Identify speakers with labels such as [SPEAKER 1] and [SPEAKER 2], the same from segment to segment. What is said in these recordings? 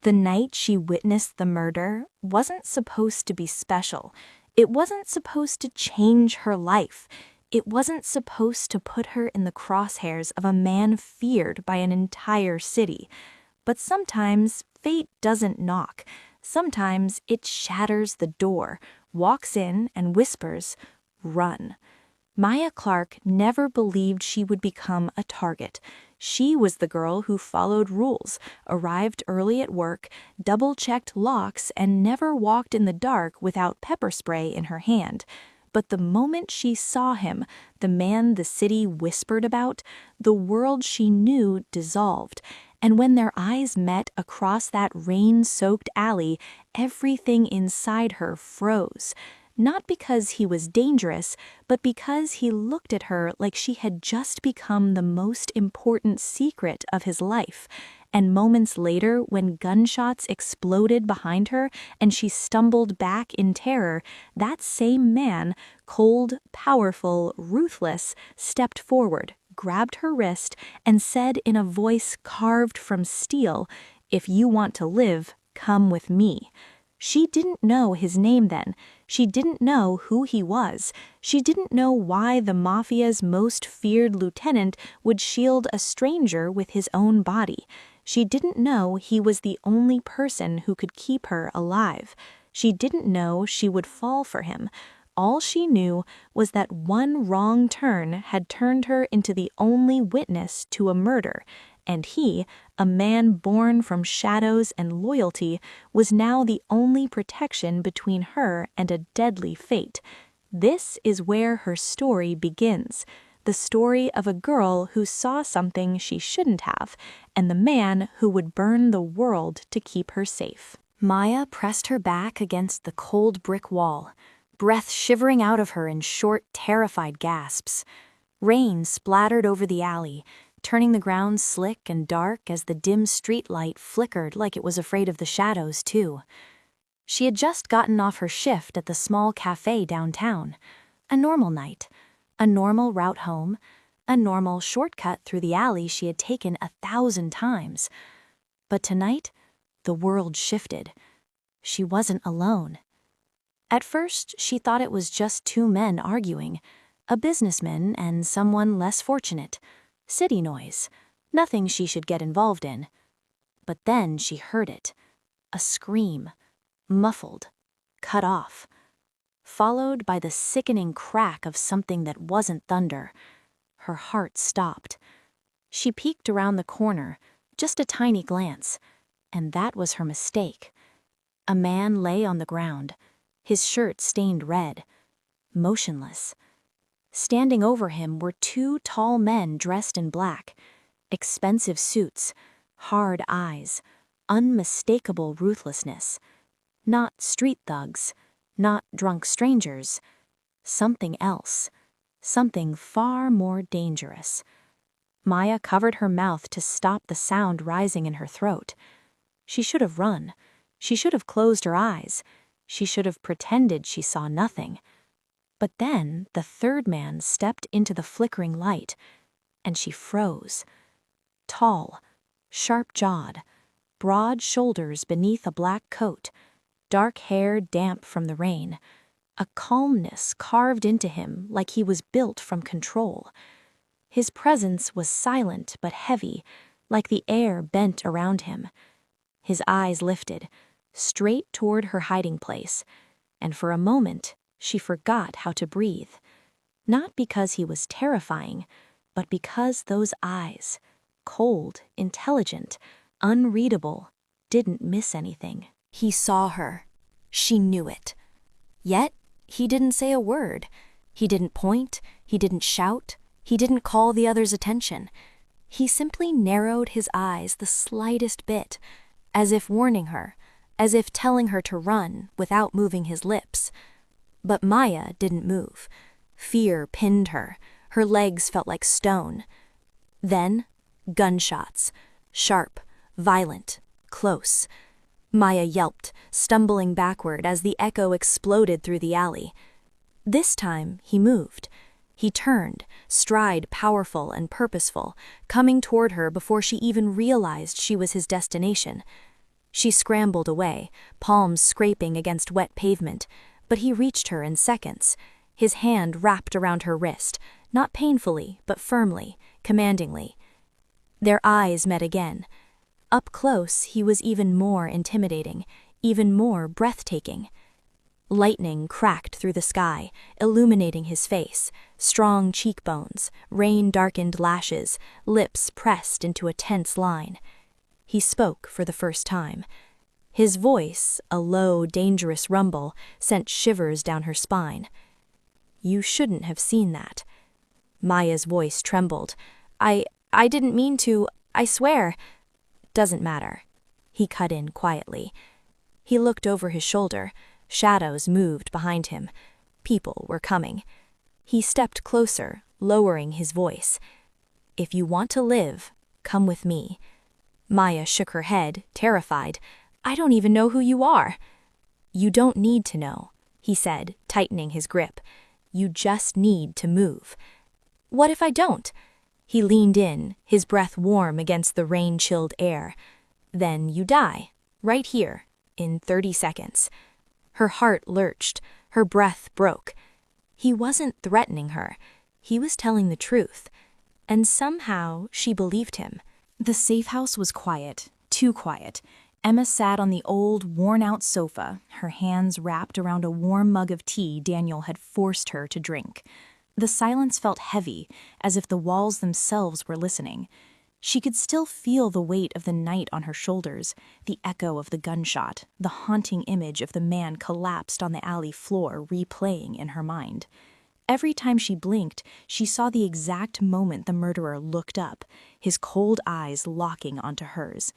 [SPEAKER 1] The night she witnessed the murder wasn't supposed to be special. It wasn't supposed to change her life. It wasn't supposed to put her in the crosshairs of a man feared by an entire city. But sometimes fate doesn't knock. Sometimes it shatters the door, walks in, and whispers, "Run." Maya Clark never believed she would become a target. She was the girl who followed rules, arrived early at work, double-checked locks, and never walked in the dark without pepper spray in her hand. But the moment she saw him, the man the city whispered about, the world she knew dissolved. And when their eyes met across that rain-soaked alley, everything inside her froze. Not because he was dangerous, but because he looked at her like she had just become the most important secret of his life. And moments later, when gunshots exploded behind her and she stumbled back in terror, that same man, cold, powerful, ruthless, stepped forward, grabbed her wrist, and said in a voice carved from steel, "If you want to live, come with me." She didn't know his name then. She didn't know who he was. She didn't know why the Mafia's most feared lieutenant would shield a stranger with his own body. She didn't know he was the only person who could keep her alive. She didn't know she would fall for him. All she knew was that one wrong turn had turned her into the only witness to a murder, and he, a man born from shadows and loyalty, was now the only protection between her and a deadly fate. This is where her story begins, the story of a girl who saw something she shouldn't have, and the man who would burn the world to keep her safe. Maya pressed her back against the cold brick wall, breath shivering out of her in short, terrified gasps. Rain splattered over the alley, turning the ground slick and dark as the dim streetlight flickered like it was afraid of the shadows, too. She had just gotten off her shift at the small cafe downtown. A normal night, a normal route home, a normal shortcut through the alley she had taken 1,000 times. But tonight, the world shifted. She wasn't alone. At first, she thought it was just two men arguing, a businessman and someone less fortunate. City noise, nothing she should get involved in. But then she heard it, a scream, muffled, cut off, followed by the sickening crack of something that wasn't thunder. Her heart stopped. She peeked around the corner, just a tiny glance, and that was her mistake. A man lay on the ground, his shirt stained red, motionless. Standing over him were two tall men dressed in black, expensive suits, hard eyes, unmistakable ruthlessness. Not street thugs, not drunk strangers. Something else, something far more dangerous. Maya covered her mouth to stop the sound rising in her throat. She should have run. She should have closed her eyes. She should have pretended she saw nothing. But then the third man stepped into the flickering light, and she froze. Tall, sharp-jawed, broad shoulders beneath a black coat, dark hair damp from the rain, a calmness carved into him like he was built from control. His presence was silent but heavy, like the air bent around him. His eyes lifted, straight toward her hiding place, and for a moment she forgot how to breathe. Not because he was terrifying, but because those eyes, cold, intelligent, unreadable, didn't miss anything. He saw her. She knew it. Yet, he didn't say a word. He didn't point. He didn't shout. He didn't call the others' attention. He simply narrowed his eyes the slightest bit, as if warning her, as if telling her to run without moving his lips. But Maya didn't move. Fear pinned her. Her legs felt like stone. Then, gunshots. Sharp, violent, close. Maya yelped, stumbling backward as the echo exploded through the alley. This time, he moved. He turned, stride powerful and purposeful, coming toward her before she even realized she was his destination. She scrambled away, palms scraping against wet pavement, but he reached her in seconds. His hand wrapped around her wrist, not painfully, but firmly, commandingly. Their eyes met again. Up close, he was even more intimidating, even more breathtaking. Lightning cracked through the sky, illuminating his face, strong cheekbones, rain-darkened lashes, lips pressed into a tense line. He spoke for the first time. His voice, a low, dangerous rumble, sent shivers down her spine. "You shouldn't have seen that." Maya's voice trembled. I didn't mean to, I swear." "Doesn't matter." He cut in quietly. He looked over his shoulder. Shadows moved behind him. People were coming. He stepped closer, lowering his voice. "If you want to live, come with me." Maya shook her head, terrified. "I don't even know who you are." "You don't need to know," he said, tightening his grip. "You just need to move." "What if I don't?" He leaned in, his breath warm against the rain-chilled air. "Then you die, right here, in 30 seconds. Her heart lurched, her breath broke. He wasn't threatening her. He was telling the truth. And somehow she believed him. The safe house was quiet, too quiet. Emma sat on the old, worn-out sofa, her hands wrapped around a warm mug of tea Daniel had forced her to drink. The silence felt heavy, as if the walls themselves were listening. She could still feel the weight of the night on her shoulders, the echo of the gunshot, the haunting image of the man collapsed on the alley floor replaying in her mind. Every time she blinked, she saw the exact moment the murderer looked up, his cold eyes locking onto hers.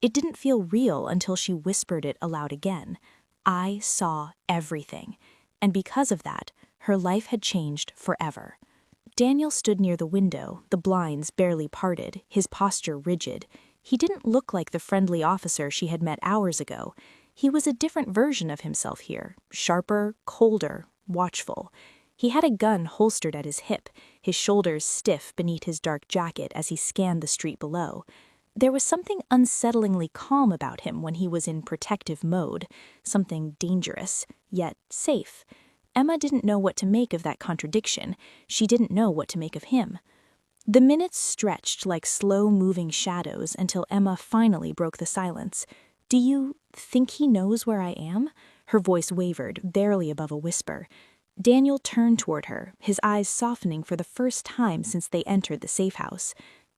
[SPEAKER 1] It didn't feel real until she whispered it aloud again. "I saw everything." And because of that, her life had changed forever. Daniel stood near the window, the blinds barely parted, his posture rigid. He didn't look like the friendly officer she had met hours ago. He was a different version of himself here, sharper, colder, watchful. He had a gun holstered at his hip, his shoulders stiff beneath his dark jacket as he scanned the street below. There was something unsettlingly calm about him when he was in protective mode, something dangerous, yet safe. Emma didn't know what to make of that contradiction. She didn't know what to make of him. The minutes stretched like slow-moving shadows until Emma finally broke the silence. "Do you think he knows where I am?" Her voice wavered, barely above a whisper. Daniel turned toward her, his eyes softening for the first time since they entered the safe house.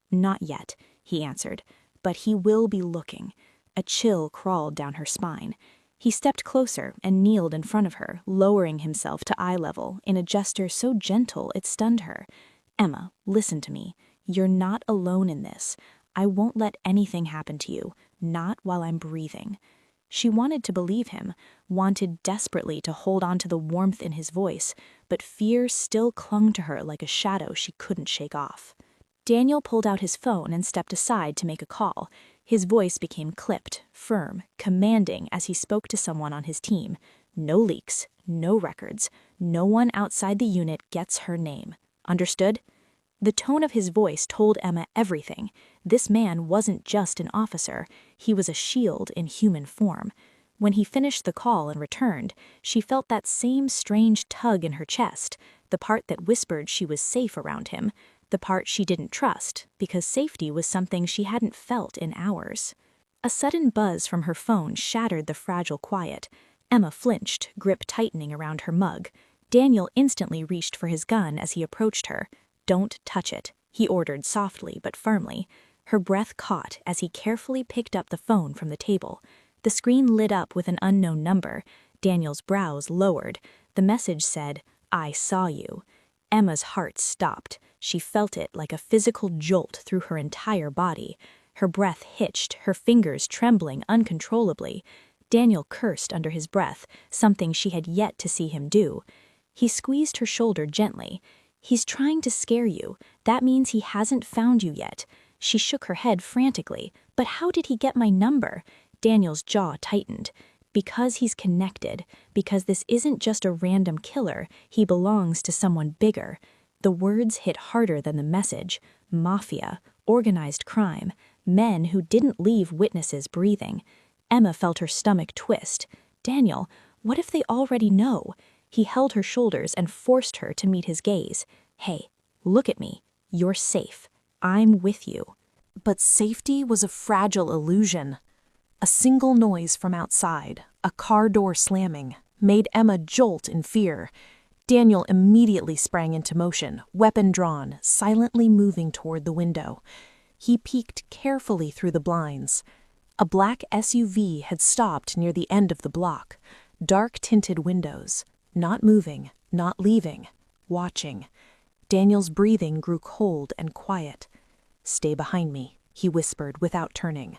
[SPEAKER 1] "Not yet," he answered, "but he will be looking." A chill crawled down her spine. He stepped closer and kneeled in front of her, lowering himself to eye level in a gesture so gentle it stunned her. "Emma, listen to me. You're not alone in this. I won't let anything happen to you, not while I'm breathing." She wanted to believe him, wanted desperately to hold on to the warmth in his voice, but fear still clung to her like a shadow she couldn't shake off. Daniel pulled out his phone and stepped aside to make a call. His voice became clipped, firm, commanding as he spoke to someone on his team. "No leaks, no records. No one outside the unit gets her name. Understood?" The tone of his voice told Emma everything. This man wasn't just an officer. He was a shield in human form. When he finished the call and returned, she felt that same strange tug in her chest, the part that whispered she was safe around him, the part she didn't trust, because safety was something she hadn't felt in hours. A sudden buzz from her phone shattered the fragile quiet. Emma flinched, grip tightening around her mug. Daniel instantly reached for his gun as he approached her. "Don't touch it," he ordered softly but firmly. Her breath caught as he carefully picked up the phone from the table. The screen lit up with an unknown number. Daniel's brows lowered. The message said, "I saw you." Emma's heart stopped. She felt it like a physical jolt through her entire body. Her breath hitched, her fingers trembling uncontrollably. Daniel cursed under his breath, something she had yet to see him do. He squeezed her shoulder gently. "He's trying to scare you. That means he hasn't found you yet." She shook her head frantically. "But how did he get my number?" Daniel's jaw tightened. "Because he's connected. Because this isn't just a random killer. He belongs to someone bigger." The words hit harder than the message. Mafia, organized crime, men who didn't leave witnesses breathing. Emma felt her stomach twist. Daniel, what if they already know? He held her shoulders and forced her to meet his gaze. Hey, look at me. You're safe. I'm with you. But safety was a fragile illusion. A single noise from outside, a car door slamming, made Emma jolt in fear. Daniel immediately sprang into motion, weapon drawn, silently moving toward the window. He peeked carefully through the blinds. A black SUV had stopped near the end of the block. Dark-tinted windows. Not moving, not leaving. Watching. Daniel's breathing grew cold and quiet. "Stay behind me," he whispered without turning.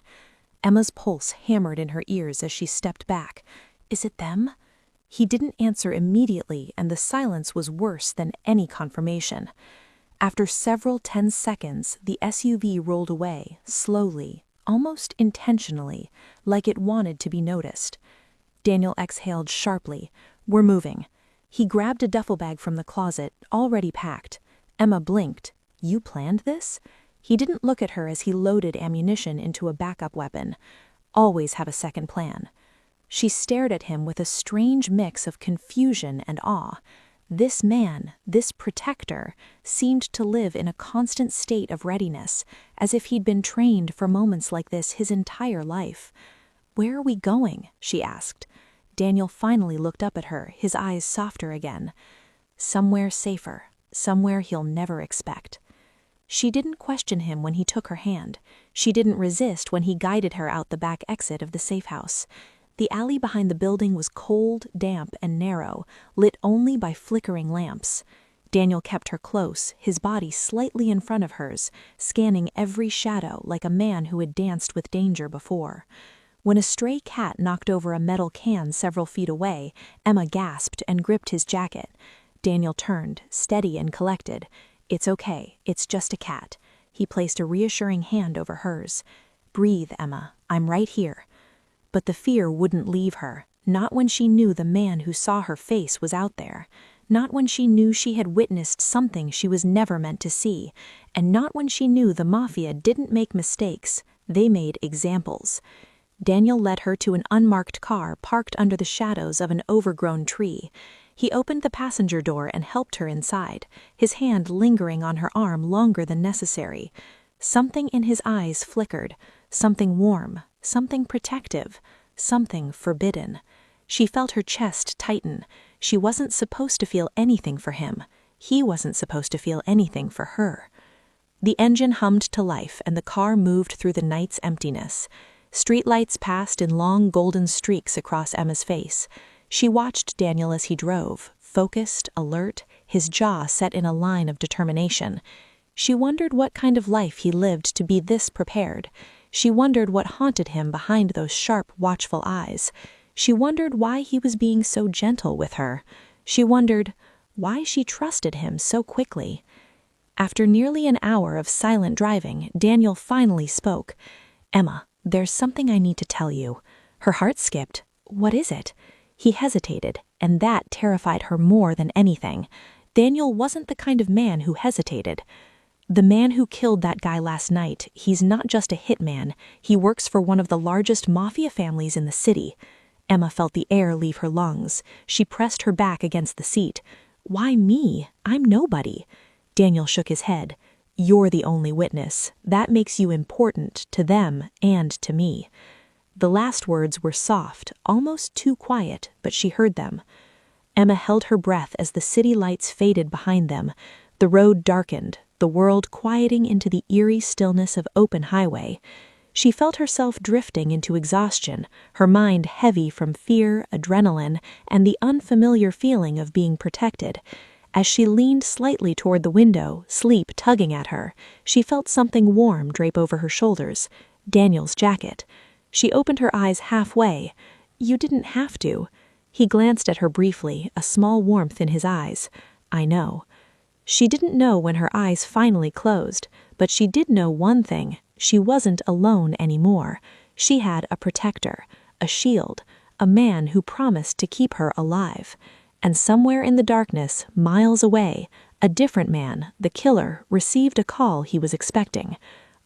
[SPEAKER 1] Emma's pulse hammered in her ears as she stepped back. Is it them? He didn't answer immediately, and the silence was worse than any confirmation. After several tense seconds, the SUV rolled away, slowly, almost intentionally, like it wanted to be noticed. Daniel exhaled sharply. "We're moving." He grabbed a duffel bag from the closet, already packed. Emma blinked. "You planned this?" He didn't look at her as he loaded ammunition into a backup weapon. Always have a second plan. She stared at him with a strange mix of confusion and awe. This man, this protector, seemed to live in a constant state of readiness, as if he'd been trained for moments like this his entire life. "Where are we going?" she asked. Daniel finally looked up at her, his eyes softer again. "Somewhere safer, somewhere he'll never expect." She didn't question him when he took her hand. She didn't resist when he guided her out the back exit of the safe house. The alley behind the building was cold, damp, and narrow, lit only by flickering lamps. Daniel kept her close, his body slightly in front of hers, scanning every shadow like a man who had danced with danger before. When a stray cat knocked over a metal can several feet away, Emma gasped and gripped his jacket. Daniel turned, steady and collected. "It's okay, it's just a cat." He placed a reassuring hand over hers. "Breathe, Emma, I'm right here." But the fear wouldn't leave her, not when she knew the man who saw her face was out there, not when she knew she had witnessed something she was never meant to see, and not when she knew the Mafia didn't make mistakes, they made examples. Daniel led her to an unmarked car parked under the shadows of an overgrown tree. He opened the passenger door and helped her inside, his hand lingering on her arm longer than necessary. Something in his eyes flickered, something warm, something protective, something forbidden. She felt her chest tighten. She wasn't supposed to feel anything for him. He wasn't supposed to feel anything for her. The engine hummed to life and the car moved through the night's emptiness. Streetlights passed in long golden streaks across Emma's face. She watched Daniel as he drove, focused, alert, his jaw set in a line of determination. She wondered what kind of life he lived to be this prepared. She wondered what haunted him behind those sharp, watchful eyes. She wondered why he was being so gentle with her. She wondered why she trusted him so quickly. After nearly an hour of silent driving, Daniel finally spoke. "Emma, there's something I need to tell you." Her heart skipped. "What is it?" He hesitated, and that terrified her more than anything. Daniel wasn't the kind of man who hesitated. "The man who killed that guy last night, he's not just a hitman. He works for one of the largest Mafia families in the city." Emma felt the air leave her lungs. She pressed her back against the seat. "Why me? I'm nobody." Daniel shook his head. "You're the only witness. That makes you important to them and to me." The last words were soft, almost too quiet, but she heard them. Emma held her breath as the city lights faded behind them. The road darkened, the world quieting into the eerie stillness of open highway. She felt herself drifting into exhaustion, her mind heavy from fear, adrenaline, and the unfamiliar feeling of being protected. As she leaned slightly toward the window, sleep tugging at her, she felt something warm drape over her shoulders. Daniel's jacket. She opened her eyes halfway. "You didn't have to." He glanced at her briefly, a small warmth in his eyes. "I know." She didn't know when her eyes finally closed, but she did know one thing. She wasn't alone anymore. She had a protector, a shield, a man who promised to keep her alive. And somewhere in the darkness, miles away, a different man, the killer, received a call he was expecting.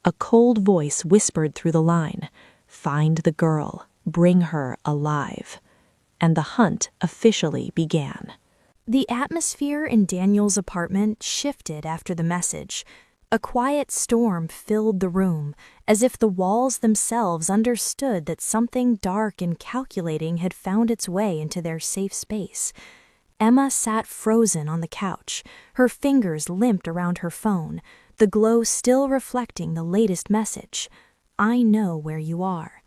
[SPEAKER 1] A cold voice whispered through the line. "Find the girl.
[SPEAKER 2] bring her alive. And the hunt officially began.
[SPEAKER 1] The atmosphere in Daniel's apartment shifted after the message. A quiet storm filled the room, as if the walls themselves understood that something dark and calculating had found its way into their safe space. Emma sat frozen on the couch, her fingers limped around her phone, the glow still reflecting the latest message. "I know where you are."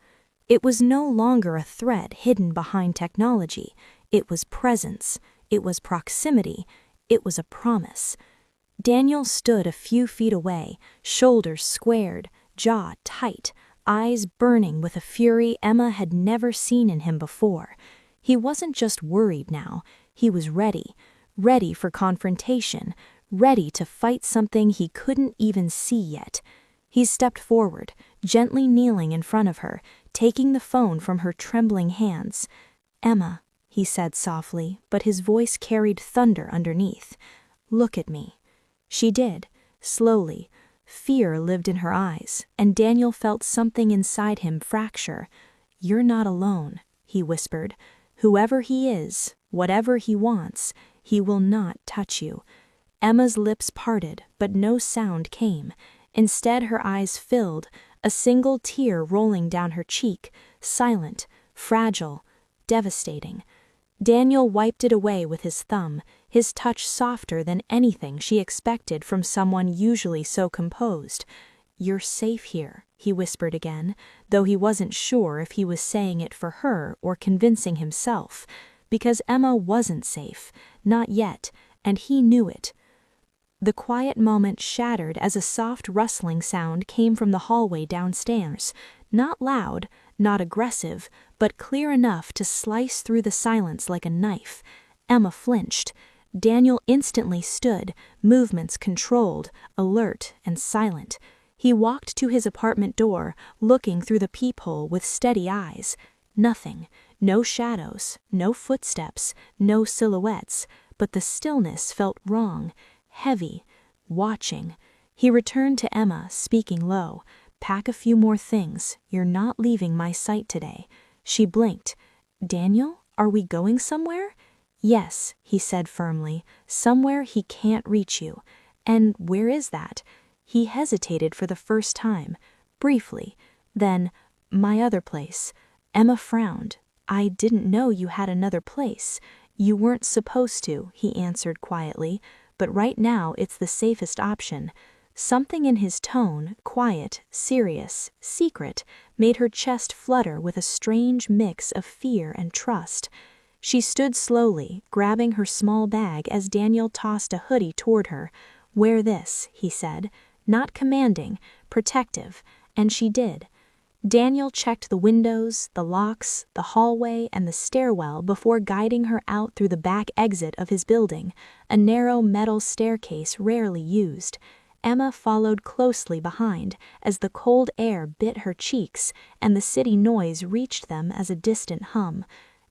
[SPEAKER 1] It was no longer a threat hidden behind technology. It was presence. It was proximity. It was a promise. Daniel stood a few feet away, shoulders squared, jaw tight, eyes burning with a fury Emma had never seen in him before. He wasn't just worried now. He was ready for confrontation, ready to fight something he couldn't even see yet. He stepped forward, gently kneeling in front of her, taking the phone from her trembling hands. "Emma," he said softly, but his voice carried thunder underneath. "Look at me." She did, slowly. Fear lived in her eyes, and Daniel felt something inside him fracture. "You're not alone," he whispered. "Whoever he is, whatever he wants, he will not touch you." Emma's lips parted, but no sound came. Instead, her eyes filled, a single tear rolling down her cheek, silent, fragile, devastating. Daniel wiped it away with his thumb, his touch softer than anything she expected from someone usually so composed. "You're safe here," he whispered again, though he wasn't sure if he was saying it for her or convincing himself, because Emma wasn't safe, not yet, and he knew it. The quiet moment shattered as a soft rustling sound came from the hallway downstairs, not loud, not aggressive, but clear enough to slice through the silence like a knife. Emma flinched. Daniel instantly stood, movements controlled, alert and silent. He walked to his apartment door, looking through the peephole with steady eyes. Nothing, no shadows, no footsteps, no silhouettes, but the stillness felt wrong, heavy, watching. He returned to Emma, speaking low. "Pack a few more things. You're not leaving my sight today." She blinked. "Daniel, are we going somewhere?" "Yes," he said firmly. "Somewhere he can't reach you." "And where is that?" He hesitated for the first time, briefly. Then, "My other place." Emma frowned. "I didn't know you had another place." "You weren't supposed to," he answered quietly, "but right now it's the safest option." Something in his tone, quiet, serious, secret, made her chest flutter with a strange mix of fear and trust. She stood slowly, grabbing her small bag as Daniel tossed a hoodie toward her. "Wear this," he said, not commanding, protective, and she did. Daniel checked the windows, the locks, the hallway, and the stairwell before guiding her out through the back exit of his building, a narrow metal staircase rarely used. Emma followed closely behind as the cold air bit her cheeks and the city noise reached them as a distant hum.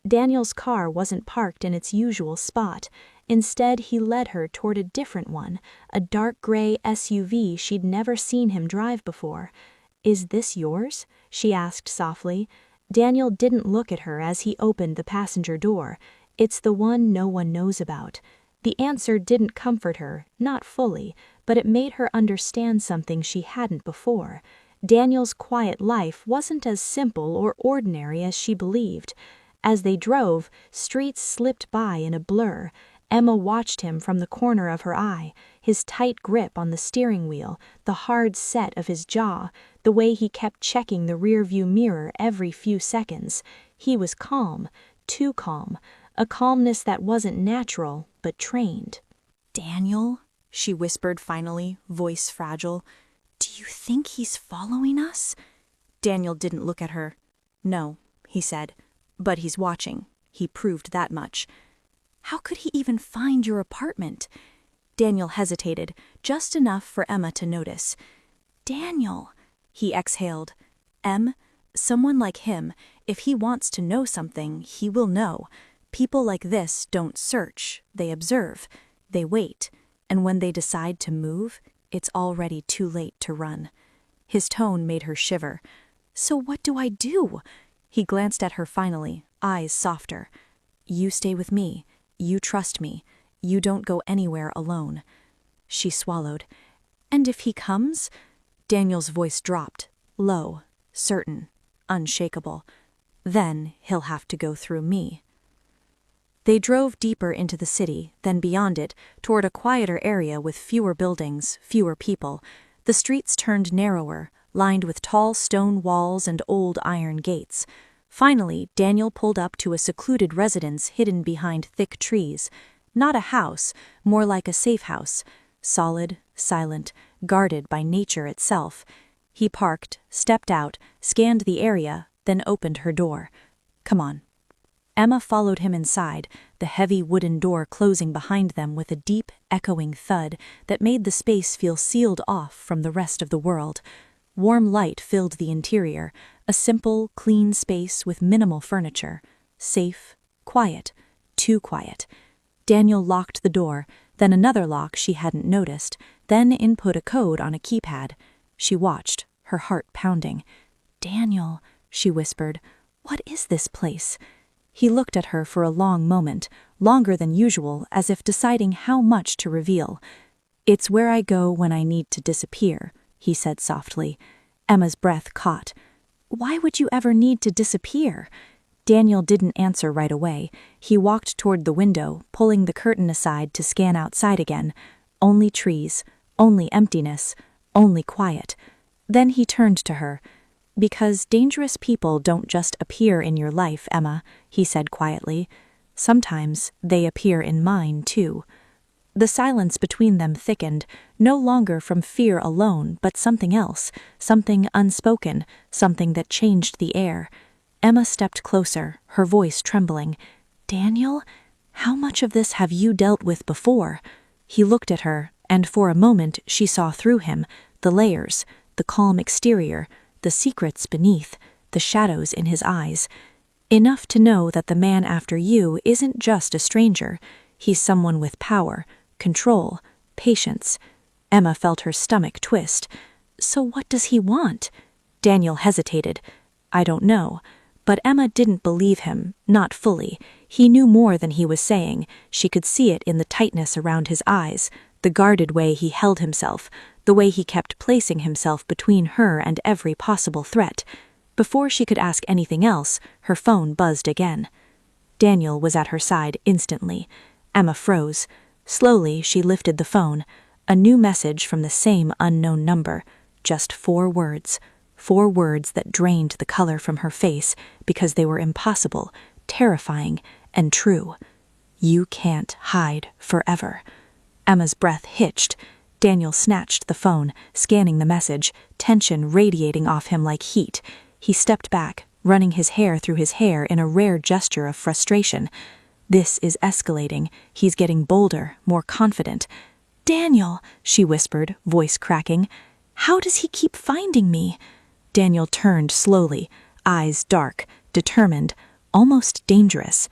[SPEAKER 1] Daniel's car wasn't parked in its usual spot. Instead, he led her toward a different one, a dark gray SUV she'd never seen him drive before. "Is this yours?" she asked softly. Daniel didn't look at her as he opened the passenger door. "It's the one no one knows about." The answer didn't comfort her, not fully, but it made her understand something she hadn't before. Daniel's quiet life wasn't as simple or ordinary as she believed. As they drove, streets slipped by in a blur. Emma watched him from the corner of her eye, his tight grip on the steering wheel, the hard set of his jaw, the way he kept checking the rearview mirror every few seconds. He was calm, too calm, a calmness that wasn't natural, but trained. "Daniel," she whispered finally, voice fragile, "do you think he's following us?" Daniel didn't look at her. "No," he said, "but he's watching. He proved that much." "How could he even find your apartment?" Daniel hesitated, just enough for Emma to notice. "Daniel," he exhaled. Someone like him, if he wants to know something, he will know. People like this don't search, they observe, they wait, and when they decide to move, it's already too late to run." His tone made her shiver. "So what do I do?"
[SPEAKER 2] He glanced at her finally, eyes softer. "You stay with me. You trust me. You don't go anywhere alone." She swallowed. "And if he comes?" Daniel's voice dropped, low, certain, unshakable. "Then he'll have to go through me." They drove deeper into the city, then beyond it, toward a quieter area with fewer buildings, fewer people. The streets turned narrower, lined with tall stone walls and old iron gates. Finally, Daniel pulled up to a secluded residence hidden behind thick trees. Not a house, more like a safe house. Solid, silent, guarded by nature itself. He parked, stepped out, scanned the area, then opened her door. "Come on." Emma followed him inside, the heavy wooden door closing behind them with a deep, echoing thud that made the space feel sealed off from the rest of the world. Warm light filled the interior, a simple, clean space with minimal furniture. Safe, quiet, too quiet. Daniel locked the door, then another lock she hadn't noticed, then input a code on a keypad. She watched, her heart pounding. "Daniel," she whispered, "what is this place?" He looked at her for a long moment, longer than usual, as if deciding how much to reveal. "It's where I go when I need to disappear," he said softly. Emma's breath caught. "Why would you ever need to disappear?" Daniel didn't answer right away. He walked toward the window, pulling the curtain aside to scan outside again. Only trees, only emptiness, only quiet. Then he turned to her. "Because dangerous people don't just appear in your life, Emma," he said quietly. "Sometimes they appear in mine, too." The silence between them thickened, no longer from fear alone, but something else, something unspoken, something that changed the air. Emma stepped closer, her voice trembling. "Daniel, how much of this have you dealt with before?" He looked at her, and for a moment she saw through him, the layers, the calm exterior, the secrets beneath, the shadows in his eyes. Enough to know that the man after you isn't just a stranger. He's someone with power, control, patience. Emma felt her stomach twist. "So what does he want?" Daniel hesitated. "I don't know." But Emma didn't believe him, not fully. He knew more than he was saying. She could see it in the tightness around his eyes, the guarded way he held himself, the way he kept placing himself between her and every possible threat. Before she could ask anything else, her phone buzzed again. Daniel was at her side instantly. Emma froze. Slowly, she lifted the phone. A new message from the same unknown number. Just 4 words. 4 words that drained the color from her face because they were impossible, terrifying, and true. "You can't hide forever." Emma's breath hitched. Daniel snatched the phone, scanning the message, tension radiating off him like heat. He stepped back, running his hair through his hair in a rare gesture of frustration. "This is escalating. He's getting bolder, more confident." "Daniel," she whispered, voice cracking, "how does he keep finding me?" Daniel turned slowly, eyes dark, determined, almost dangerous.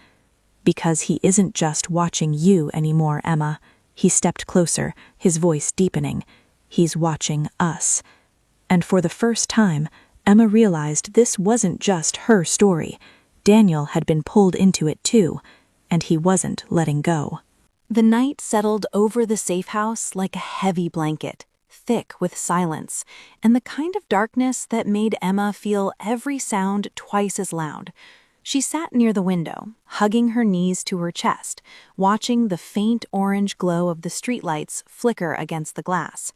[SPEAKER 2] "Because he isn't just watching you anymore, Emma." He stepped closer, his voice deepening. "He's watching us." And for the first time, Emma realized this wasn't just her story. Daniel had been pulled into it too, and he wasn't letting go. The night settled over the safe house like a heavy blanket, thick with silence, and the kind of darkness that made Emma feel every sound twice as loud. She sat near the window, hugging her knees to her chest, watching the faint orange glow of the streetlights flicker against the glass.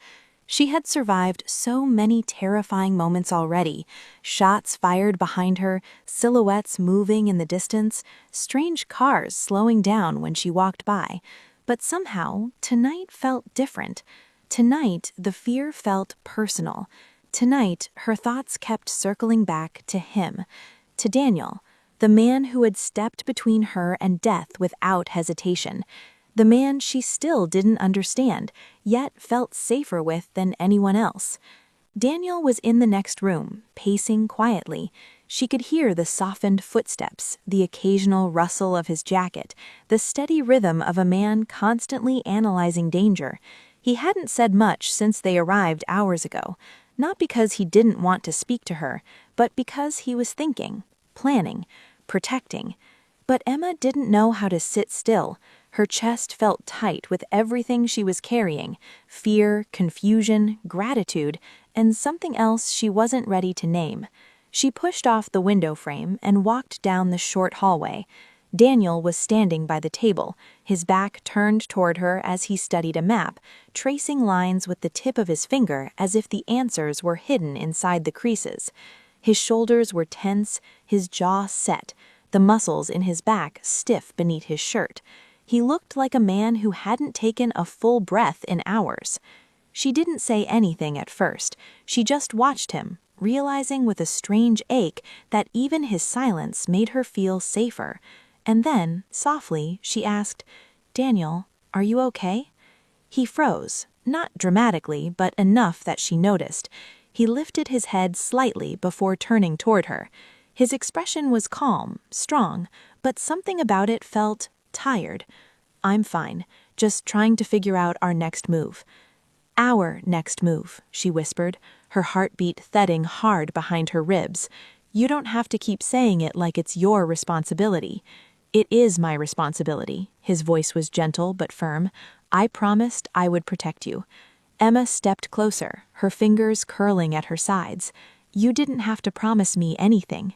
[SPEAKER 2] She had survived so many terrifying moments already, shots fired behind her, silhouettes moving in the distance, strange cars slowing down when she walked by. But somehow, tonight felt different. Tonight, the fear felt personal. Tonight, her thoughts kept circling back to him, to Daniel, the man who had stepped between her and death without hesitation, the man she still didn't understand, yet felt safer with than anyone else. Daniel was in the next room, pacing quietly. She could hear the softened footsteps, the occasional rustle of his jacket, the steady rhythm of a man constantly analyzing danger. He hadn't said much since they arrived hours ago, not because he didn't want to speak to her, but because he was thinking.
[SPEAKER 1] planning, protecting. But Emma didn't know how to sit still. Her chest felt tight with everything she was carrying: fear, confusion, gratitude, and something else she wasn't ready to name. She pushed off the window frame and walked down the short hallway. Daniel was standing by the table, his back turned toward her as he studied a map, tracing lines with the tip of his finger as if the answers were hidden inside the creases. His shoulders were tense, his jaw set, the muscles in his back stiff beneath his shirt. He looked like a man who hadn't taken a full breath in hours. She didn't say anything at first. She just watched him, realizing with a strange ache that even his silence made her feel safer. And then, softly, she asked, "Daniel, are you okay?" He froze, not dramatically, but enough that she noticed. He lifted his head slightly before turning toward her. His expression was calm, strong, but something about it felt tired. "I'm fine, just trying to figure out our next move." "Our next move," she whispered, her heartbeat thudding hard behind her ribs. "You don't have to keep saying it like it's your responsibility." "It is my responsibility." His voice was gentle but firm. "I promised I would protect you." Emma stepped closer, her fingers curling at her sides. "You didn't have to promise me anything."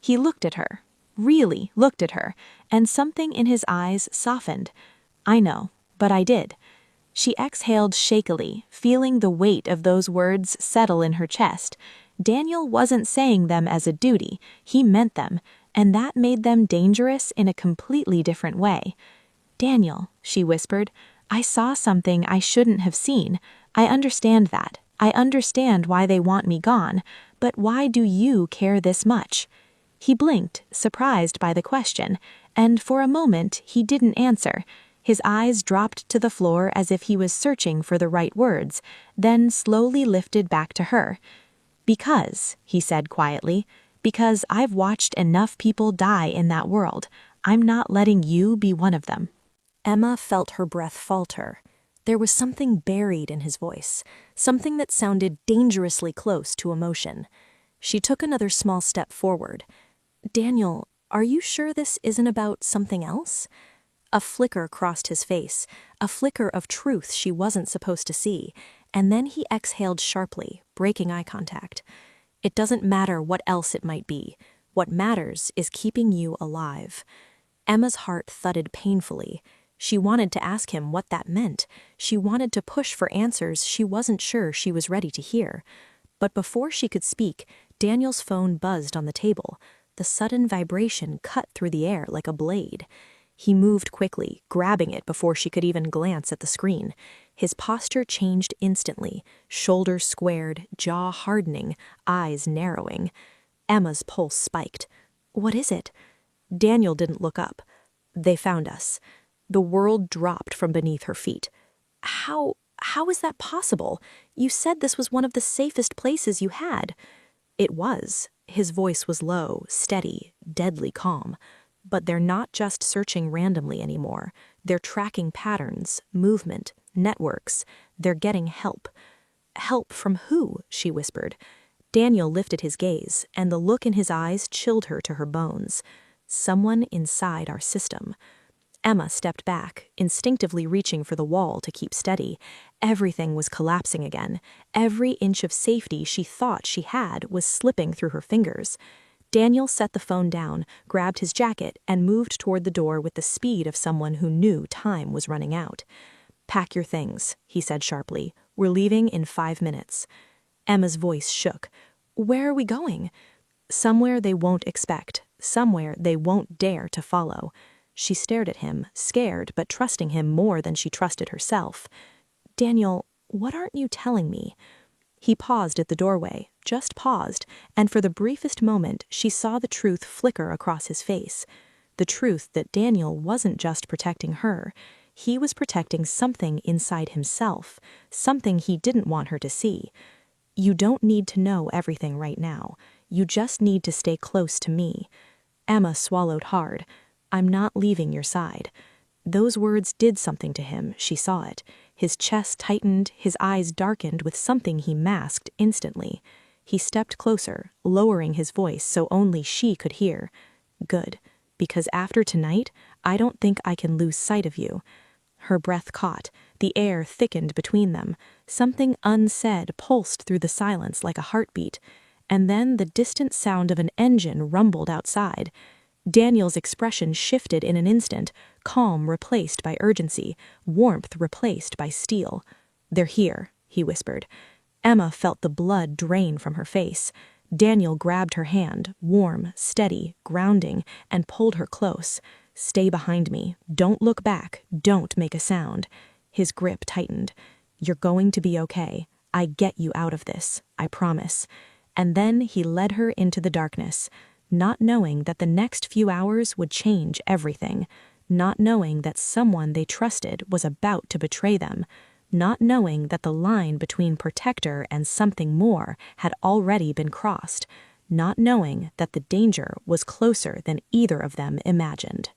[SPEAKER 1] He looked at her, really looked at her, and something in his eyes softened. "I know, but I did." She exhaled shakily, feeling the weight of those words settle in her chest. Daniel wasn't saying them as a duty, he meant them, and that made them dangerous in a completely different way. "Daniel," she whispered, "I saw something I shouldn't have seen. I understand that. I understand why they want me gone, but why do you care this much?" He blinked, surprised by the question, and for a moment he didn't answer. His eyes dropped to the floor as if he was searching for the right words, then slowly lifted back to her. "Because," he said quietly, "because I've watched enough people die in that world. I'm not letting you be one of them."
[SPEAKER 2] Emma felt her breath falter. There was something buried in his voice, something that sounded dangerously close to emotion. She took another small step forward. "Daniel, are you sure this isn't about something else?" A flicker crossed his face, a flicker of truth she wasn't supposed to see, and then he exhaled sharply, breaking eye contact. "It doesn't matter what else it might be. What matters is keeping you alive." Emma's heart thudded painfully. She wanted to ask him what that meant. She wanted to push for answers she wasn't sure she was ready to hear. But before she could speak, Daniel's phone buzzed on the table. The sudden vibration cut through the air like a blade. He moved quickly, grabbing it before she could even glance at the screen. His posture changed instantly, shoulders squared, jaw hardening, eyes narrowing. Emma's pulse spiked. "What is it?" Daniel didn't look up. "They found us." The world dropped from beneath her feet. How is that possible? You said this was one of the safest places you had." "It was." His voice was low, steady, deadly calm. "But they're not just searching randomly anymore. They're tracking patterns, movement, networks. They're getting help." "Help from who?" she whispered. Daniel lifted his gaze, and the look in his eyes chilled her to her bones. "Someone inside our system." Emma stepped back, instinctively reaching for the wall to keep steady. Everything was collapsing again. Every inch of safety she thought she had was slipping through her fingers. Daniel set the phone down, grabbed his jacket, and moved toward the door with the speed of someone who knew time was running out. "Pack your things," he said sharply. "We're leaving in 5 minutes." Emma's voice shook. "Where are we going?" "Somewhere they won't expect, somewhere they won't dare to follow." She stared at him, scared but trusting him more than she trusted herself. "Daniel, what aren't you telling me?" He paused at the doorway, just paused, and for the briefest moment she saw the truth flicker across his face. The truth that Daniel wasn't just protecting her. He was protecting something inside himself, something he didn't want her to see. "You don't need to know everything right now. You just need to stay close to me." Emma swallowed hard. "I'm not leaving your side." Those words did something to him, she saw it. His chest tightened, his eyes darkened with something he masked instantly. He stepped closer, lowering his voice so only she could hear. Good, because after tonight, I don't think I can lose sight of you. Her breath caught, the air thickened between them. Something unsaid pulsed through the silence like a heartbeat, and then the distant sound of an engine rumbled outside. Daniel's expression shifted in an instant, calm replaced by urgency, warmth replaced by steel. "They're here," he whispered. Emma felt the blood drain from her face. Daniel grabbed her hand, warm, steady, grounding, and pulled her close. "Stay behind me. Don't look back. Don't make a sound." His grip tightened. "You're going to be okay. I get you out of this. I promise." And then he led her into the darkness, not knowing that the next few hours would change everything, not knowing that someone they trusted was about to betray them, not knowing that the line between protector and something more had already been crossed, not knowing that the danger was closer than either of them imagined.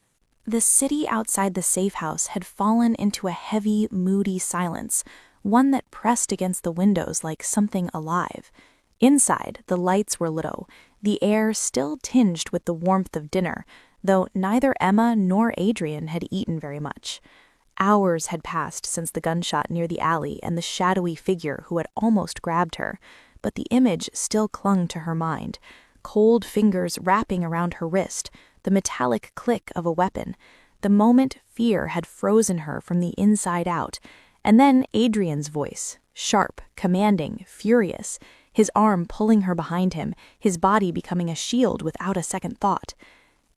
[SPEAKER 1] The city outside the safe house had fallen into a heavy, moody silence, one that pressed against the windows like something alive. Inside, the lights were low, the air still tinged with the warmth of dinner, though neither Emma nor Adrian had eaten very much. Hours had passed since the gunshot near the alley and the shadowy figure who had almost grabbed her, but the image still clung to her mind, cold fingers wrapping around her wrist, the metallic click of a weapon. The moment fear had frozen her from the inside out, and then Adrian's voice, sharp, commanding, furious, his arm pulling her behind him, his body becoming a shield without a second thought.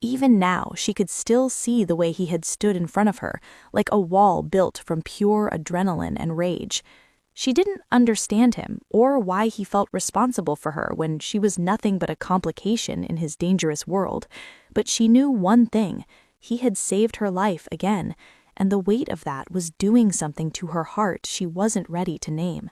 [SPEAKER 1] Even now, she could still see the way he had stood in front of her, like a wall built from pure adrenaline and rage. She didn't understand him, or why he felt responsible for her when she was nothing but a complication in his dangerous world, but she knew one thing: he had saved her life again, and the weight of that was doing something to her heart she wasn't ready to name.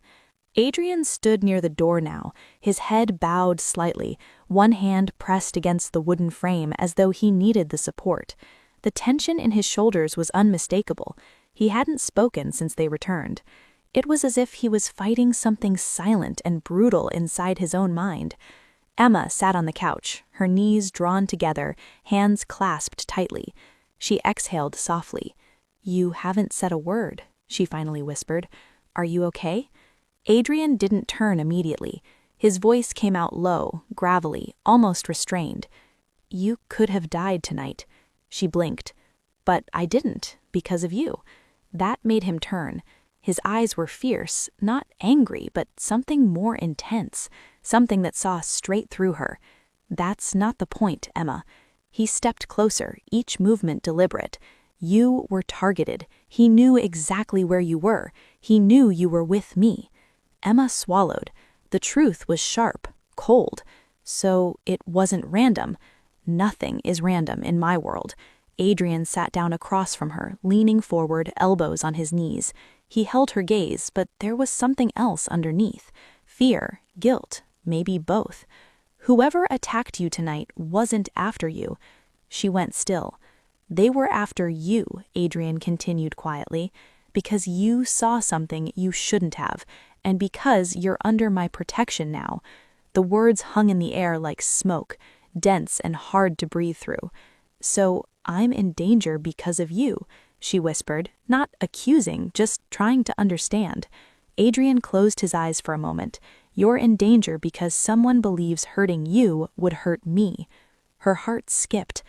[SPEAKER 1] Adrian stood near the door now, his head bowed slightly, one hand pressed against the wooden frame as though he needed the support. The tension in his shoulders was unmistakable. He hadn't spoken since they returned. It was as if he was fighting something silent and brutal inside his own mind. Emma sat on the couch, her knees drawn together, hands clasped tightly. She exhaled softly. "You haven't said a word," she finally whispered. "Are you okay?" Adrian didn't turn immediately. His voice came out low, gravelly, almost restrained. "You could have died tonight." She blinked. "But I didn't, because of you." That made him turn. His eyes were fierce, not angry, but something more intense, something that saw straight through her. "That's not the point, Emma." He stepped closer, each movement deliberate. "You were targeted. He knew exactly where you were. He knew you were with me." Emma swallowed. The truth was sharp, cold. So it wasn't random. Nothing is random in my world. Adrian sat down across from her, leaning forward, elbows on his knees. He held her gaze, but there was something else underneath. Fear, guilt, maybe both. "Whoever attacked you tonight wasn't after you." She went still. "They were after you," Adrian continued quietly, "because you saw something you shouldn't have, and because you're under my protection now." The words hung in the air like smoke, dense and hard to breathe through. "So I'm in danger because of you," she whispered, not accusing, just trying to understand. Adrian closed his eyes for a moment. "You're in danger because someone believes hurting you would hurt me." Her heart skipped.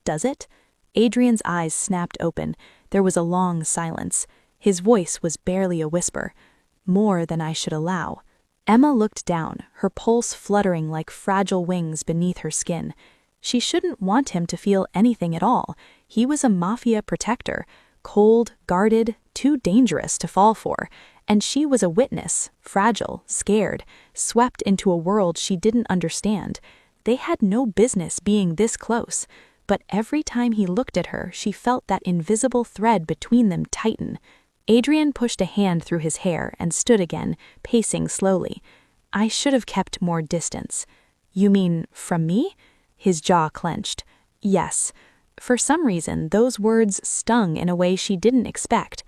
[SPEAKER 1] "Does it?" Adrian's eyes snapped open. There was a long silence. His voice was barely a whisper. "More than I should allow." Emma looked down, her pulse fluttering like fragile wings beneath her skin. She shouldn't want him to feel anything at all. He was a Mafia protector, cold, guarded, too dangerous to fall for. And she was a witness, fragile, scared, swept into a world she didn't understand. They had no business being this close. But every time he looked at her, she felt that invisible thread between them tighten. Adrian pushed a hand through his hair and stood again, pacing slowly. "I should have kept more distance." "You mean from me?" His jaw clenched. "Yes." For some reason, those words stung in a way she didn't expect.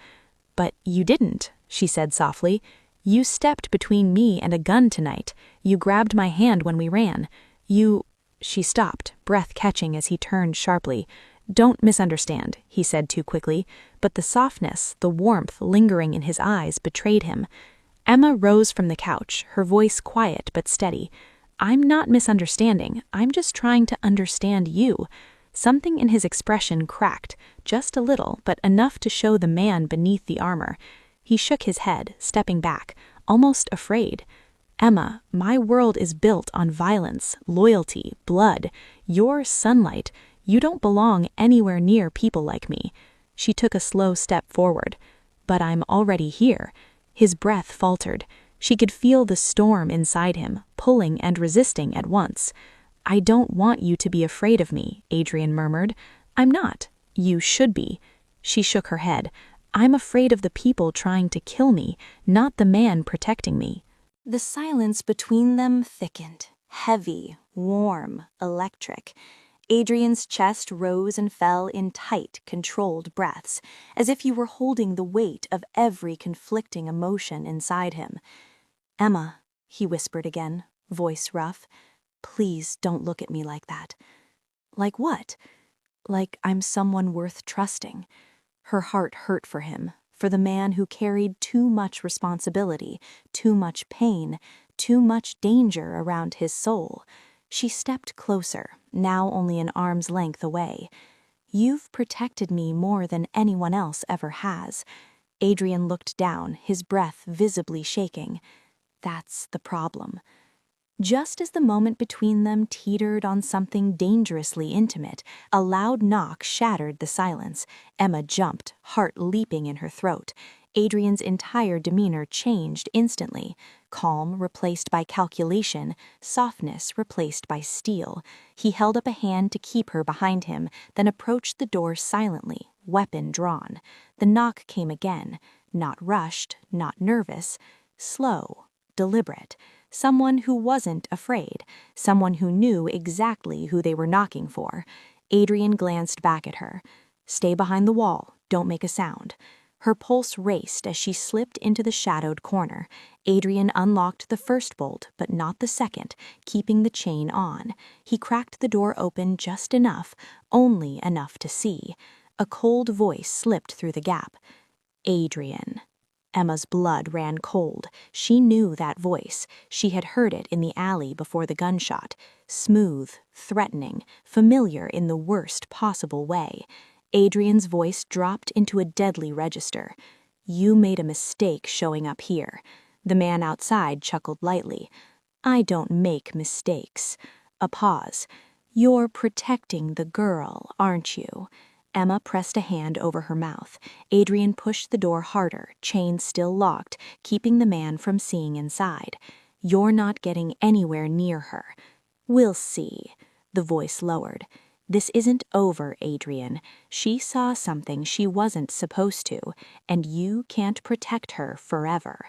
[SPEAKER 1] "But you didn't," she said softly.
[SPEAKER 2] You stepped between me and a gun tonight. You grabbed my hand when we ran. She stopped, breath catching as he turned sharply. Don't misunderstand, he said too quickly, but the softness, the warmth lingering in his eyes betrayed him. Emma rose from the couch, her voice quiet but steady. I'm not misunderstanding, I'm just trying to understand you. Something in his expression cracked, just a little, but enough to show the man beneath the armor. He shook his head, stepping back, almost afraid. Emma, my world is built on violence, loyalty, blood. You're sunlight. You don't belong anywhere near people like me. She took a slow step forward. But I'm already here. His breath faltered. She could feel the storm inside him, pulling and resisting at once. I don't want you to be afraid of me, Adrian murmured. I'm not. You should be. She shook her head. I'm afraid of the people trying to kill me, not the man protecting me.
[SPEAKER 1] The silence between them thickened, heavy, warm, electric. Adrian's chest rose and fell in tight, controlled breaths, as if you were holding the weight of every conflicting emotion inside him. Emma, he whispered again, voice rough, please don't look at me like that. Like what? Like I'm someone worth trusting. Her heart hurt for him, for the man who carried too much responsibility, too much pain, too much danger around his soul. She stepped closer, now only an arm's length away. You've protected me more than anyone else ever has. Adrian looked down, his breath visibly shaking. That's the problem. Just as the moment between them teetered on something dangerously intimate, a loud knock shattered the silence. Emma jumped, heart leaping in her throat. Adrian's entire demeanor changed instantly. Calm replaced by calculation, softness replaced by steel. He held up a hand to keep her behind him, then approached the door silently, weapon drawn. The knock came again, not rushed, not nervous, slow, deliberate. Someone who wasn't afraid, someone who knew exactly who they were knocking for. Adrian glanced back at her. Stay behind the wall, don't make a sound. Her pulse raced as she slipped into the shadowed corner. Adrian unlocked the first bolt, but not the second, keeping the chain on. He cracked the door open just enough, only enough to see. A cold voice slipped through the gap. Adrian. Emma's blood ran cold. She knew that voice. She had heard it in the alley before the gunshot. Smooth, threatening, familiar in the worst possible way. Adrian's voice dropped into a deadly register. You made a mistake showing up here. The man outside chuckled lightly. I don't make mistakes. A pause. You're protecting the girl, aren't you? Emma pressed a hand over her mouth. Adrian pushed the door harder, chain still locked, keeping the man from seeing inside. You're not getting anywhere near her. We'll see. The voice lowered. This isn't over, Adrian. She saw something she wasn't supposed to, and you can't protect her forever.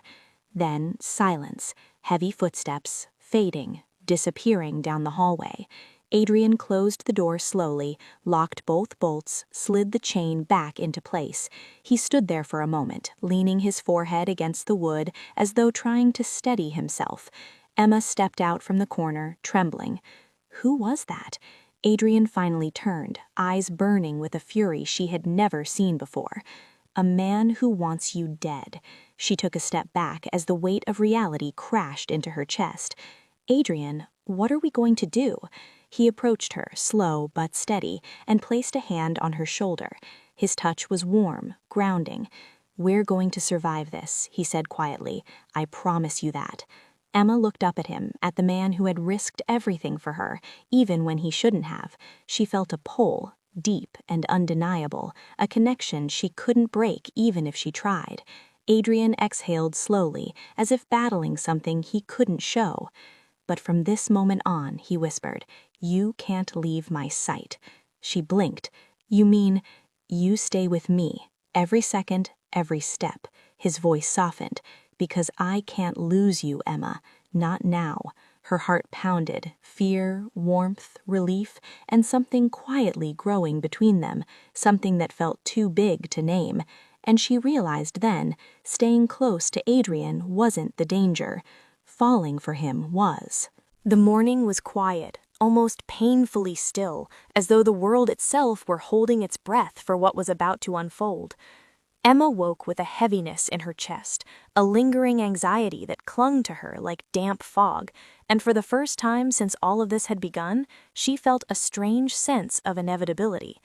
[SPEAKER 1] Then silence, heavy footsteps, fading, disappearing down the hallway. Adrian closed the door slowly, locked both bolts, slid the chain back into place. He stood there for a moment, leaning his forehead against the wood as though trying to steady himself. Emma stepped out from the corner, trembling. Who was that? Adrian finally turned, eyes burning with a fury she had never seen before. A man who wants you dead. She took a step back as the weight of reality crashed into her chest. Adrian, what are we going to do? He approached her, slow but steady, and placed a hand on her shoulder. His touch was warm, grounding. We're going to survive this, he said quietly. I promise you that. Emma looked up at him, at the man who had risked everything for her, even when he shouldn't have. She felt a pull, deep and undeniable, a connection she couldn't break even if she tried. Adrian exhaled slowly, as if battling something he couldn't show. But from this moment on, he whispered, you can't leave my sight. She blinked. You mean, you stay with me, every second, every step. His voice softened. Because I can't lose you, Emma. Not now. Her heart pounded, fear, warmth, relief, and something quietly growing between them, something that felt too big to name. and she realized then staying close to Adrian wasn't the danger. Falling for him was. The morning was quiet, almost painfully still, as though the world itself were holding its breath for what was about to unfold. Emma woke with a heaviness in her chest, a lingering anxiety that clung to her like damp fog, and for the first time since all of this had begun, she felt a strange sense of inevitability.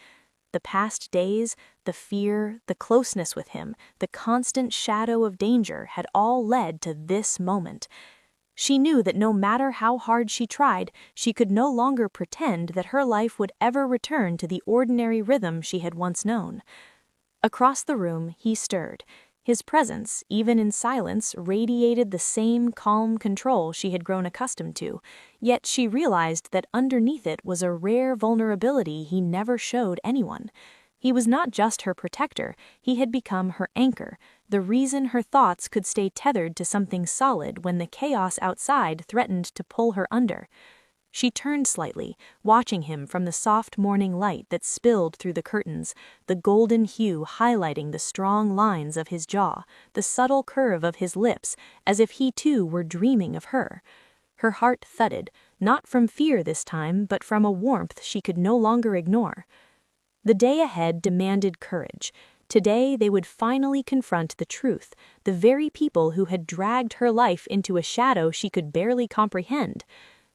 [SPEAKER 1] The past days, the fear, the closeness with him, the constant shadow of danger had all led to this moment. She knew that no matter how hard she tried, she could no longer pretend that her life would ever return to the ordinary rhythm she had once known. Across the room, he stirred. His presence, even in silence, radiated the same calm control she had grown accustomed to, yet she realized that underneath it was a rare vulnerability he never showed anyone. He was not just her protector, he had become her anchor, the reason her thoughts could stay tethered to something solid when the chaos outside threatened to pull her under. She turned slightly, watching him from the soft morning light that spilled through the curtains, the golden hue highlighting the strong lines of his jaw, the subtle curve of his lips, as if he too were dreaming of her. Her heart thudded, not from fear this time, but from a warmth she could no longer ignore. The day ahead demanded courage. Today they would finally confront the truth, the very people who had dragged her life into a shadow she could barely comprehend.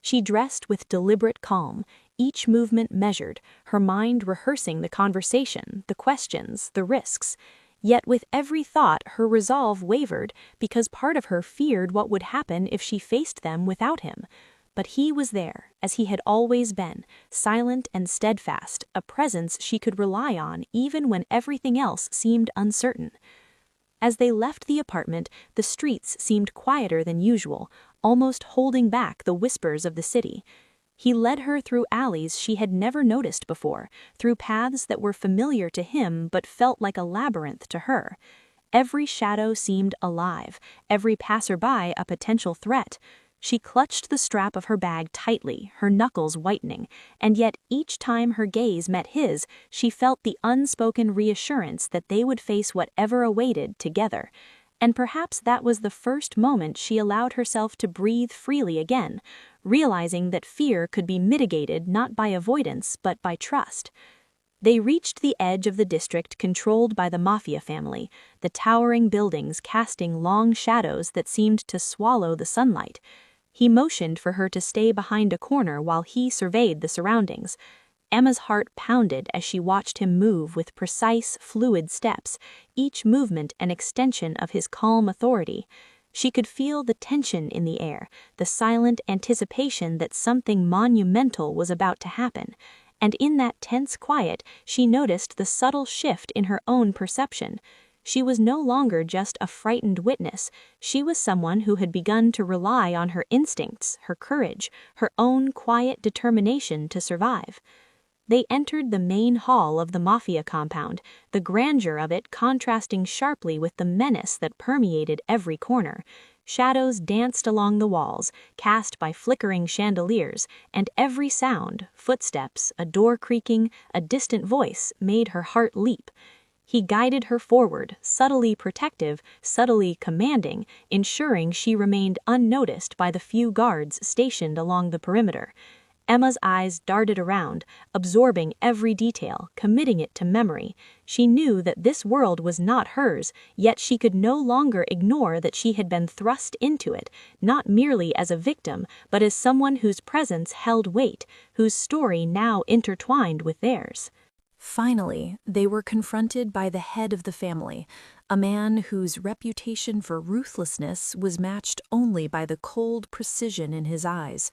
[SPEAKER 1] She dressed with deliberate calm, each movement measured, her mind rehearsing the conversation, the questions, the risks. Yet with every thought her resolve wavered because part of her feared what would happen if she faced them without him. But he was there, as he had always been, silent and steadfast, a presence she could rely on even when everything else seemed uncertain. As they left the apartment, the streets seemed quieter than usual, almost holding back the whispers of the city. He led her through alleys she had never noticed before, through paths that were familiar to him but felt like a labyrinth to her. Every shadow seemed alive, every passerby a potential threat. She clutched the strap of her bag tightly, her knuckles whitening, and yet each time her gaze met his, she felt the unspoken reassurance that they would face whatever awaited together. And perhaps that was the first moment she allowed herself to breathe freely again, realizing that fear could be mitigated not by avoidance but by trust. They reached the edge of the district controlled by the Mafia family, the towering buildings casting long shadows that seemed to swallow the sunlight. He motioned for her to stay behind a corner while he surveyed the surroundings. Emma's heart pounded as she watched him move with precise, fluid steps, each movement an extension of his calm authority. She could feel the tension in the air, the silent anticipation that something monumental was about to happen. And in that tense quiet, she noticed the subtle shift in her own perception. She was no longer just a frightened witness. She was someone who had begun to rely on her instincts, her courage, her own quiet determination to survive. They entered the main hall of the Mafia compound, the grandeur of it contrasting sharply with the menace that permeated every corner. Shadows danced along the walls, cast by flickering chandeliers, and every sound, footsteps, a door creaking, a distant voice, made her heart leap. He guided her forward, subtly protective, subtly commanding, ensuring she remained unnoticed by the few guards stationed along the perimeter. Emma's eyes darted around, absorbing every detail, committing it to memory. She knew that this world was not hers, yet she could no longer ignore that she had been thrust into it, not merely as a victim, but as someone whose presence held weight, whose story now intertwined with theirs.
[SPEAKER 2] Finally, they were confronted by the head of the family, a man whose reputation for ruthlessness was matched only by the cold precision in his eyes.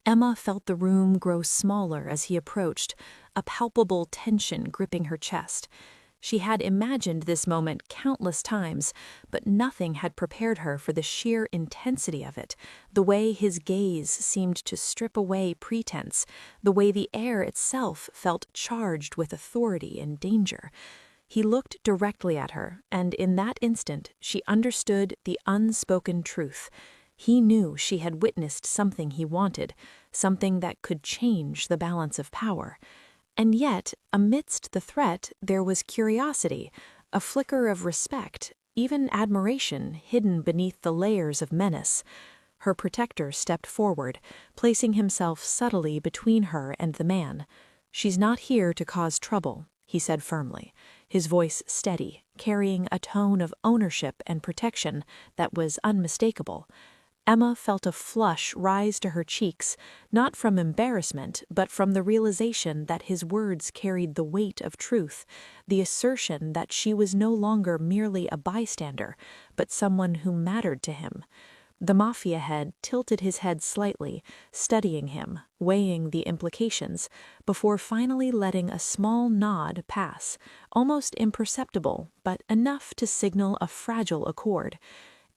[SPEAKER 2] Emma felt the room grow smaller as he approached, a palpable tension gripping her chest. She had imagined this moment countless times, but nothing had prepared her for the sheer intensity of it, the way his gaze seemed to strip away pretense, the way the air itself felt charged with authority and danger. He looked directly at her, and in that instant she understood the unspoken truth. He knew she had witnessed something he wanted, something that could change the balance of power. And yet, amidst the threat, there was curiosity, A flicker of respect, even admiration, hidden beneath the layers of menace. Her protector stepped forward, placing himself subtly between her and the man. "She's not here to cause trouble," he said firmly, his voice steady, carrying a tone of ownership and protection that was unmistakable. Emma felt a flush rise to her cheeks, not from embarrassment, but from the realization that his words carried the weight of truth, the assertion that she was no longer merely a bystander, but someone who mattered to him. The Mafia head tilted his head slightly, studying him, weighing the implications, before finally letting a small nod pass, almost imperceptible, but enough to signal a fragile accord.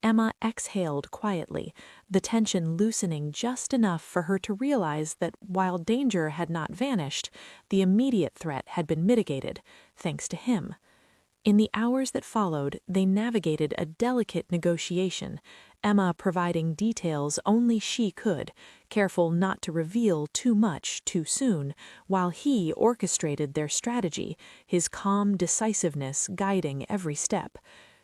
[SPEAKER 2] Emma exhaled quietly, the tension loosening just enough for her to realize that while danger had not vanished, the immediate threat had been mitigated, thanks to him. In the hours that followed, they navigated a delicate negotiation, Emma providing details only she could, careful not to reveal too much too soon, while he orchestrated their strategy, his calm decisiveness guiding every step.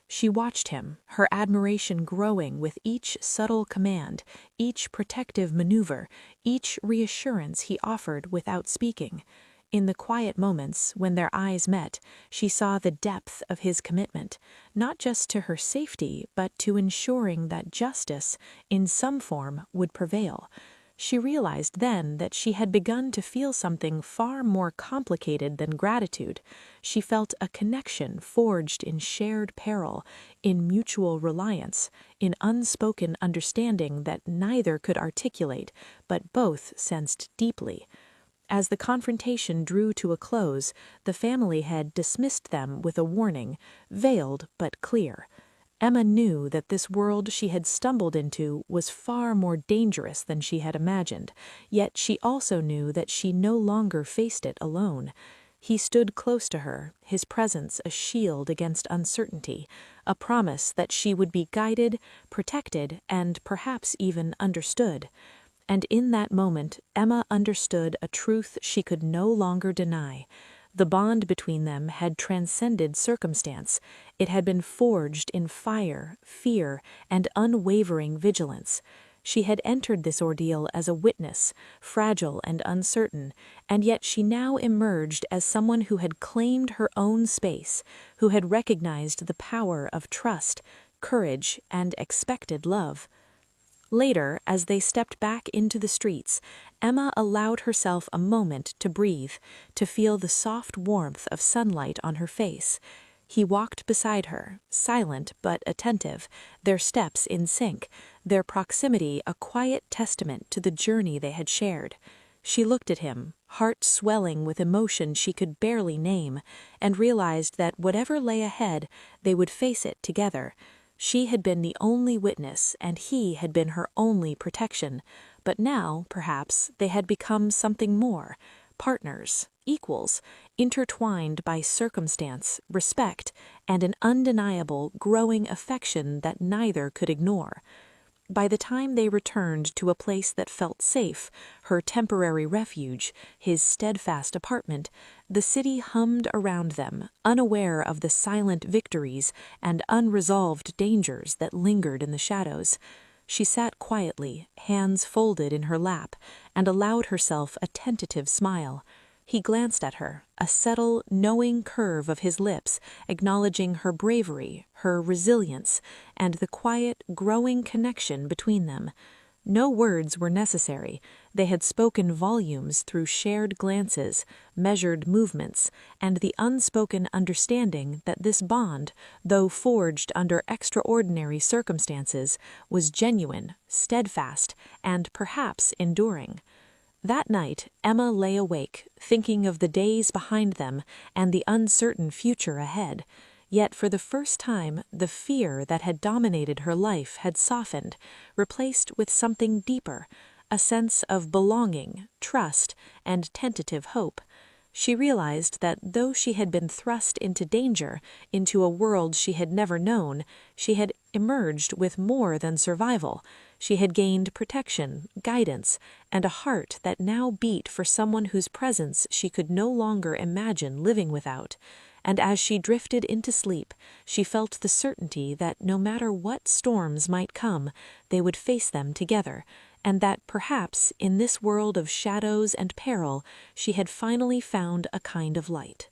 [SPEAKER 2] She watched him, her admiration growing with each subtle command, each protective maneuver, each reassurance he offered without speaking. In the quiet moments when their eyes met, she saw the depth of his commitment, not just to her safety, but to ensuring that justice, in some form, would prevail. She realized then that she had begun to feel something far more complicated than gratitude. She felt a connection forged in shared peril, in mutual reliance, in unspoken understanding that neither could articulate, but both sensed deeply. As the confrontation drew to a close, the family head dismissed them with a warning, veiled but clear. Emma knew that this world she had stumbled into was far more dangerous than she had imagined, yet she also knew that she no longer faced it alone. He stood close to her, his presence a shield against uncertainty, a promise that she would be guided, protected, and perhaps even understood. And in that moment, Emma understood a truth she could no longer deny. The bond between them had transcended circumstance. It had been forged in fire, fear, and unwavering vigilance. She had entered this ordeal as a witness, fragile and uncertain, and yet she now emerged as someone who had claimed her own space, who had recognized the power of trust, courage, and expected love. Later, as they stepped back into the streets, Emma allowed herself a moment to breathe, to feel the soft warmth of sunlight on her face. He walked beside her, silent but attentive, their steps in sync, their proximity a quiet testament to the journey they had shared. She looked at him, heart swelling with emotion she could barely name, and realized that whatever lay ahead, they would face it together. She had been the only witness, and he had been her only protection, but now, perhaps, they had become something more, partners, equals, intertwined by circumstance, respect, and an undeniable, growing affection that neither could ignore. By the time they returned to a place that felt safe, her temporary refuge, his steadfast apartment, the city hummed around them, unaware of the silent victories and unresolved dangers that lingered in the shadows. She sat quietly, hands folded in her lap, and allowed herself a tentative smile. He glanced at her, a subtle, knowing curve of his lips, acknowledging her bravery, her resilience, and the quiet, growing connection between them. No words were necessary. They had spoken volumes through shared glances, measured movements, and the unspoken understanding that this bond, though forged under extraordinary circumstances, was genuine, steadfast, and perhaps enduring. That night, Emma lay awake, thinking of the days behind them and the uncertain future ahead. Yet for the first time, the fear that had dominated her life had softened, replaced with something deeper, a sense of belonging, trust, and tentative hope. She realized that though she had been thrust into danger, into a world she had never known, she had emerged with more than survival. She had gained protection, guidance, and a heart that now beat for someone whose presence she could no longer imagine living without.
[SPEAKER 3] and as she drifted into sleep, she felt the certainty that no matter what storms might come, they would face them together, and that perhaps in this world of shadows and peril she had finally found a kind of light.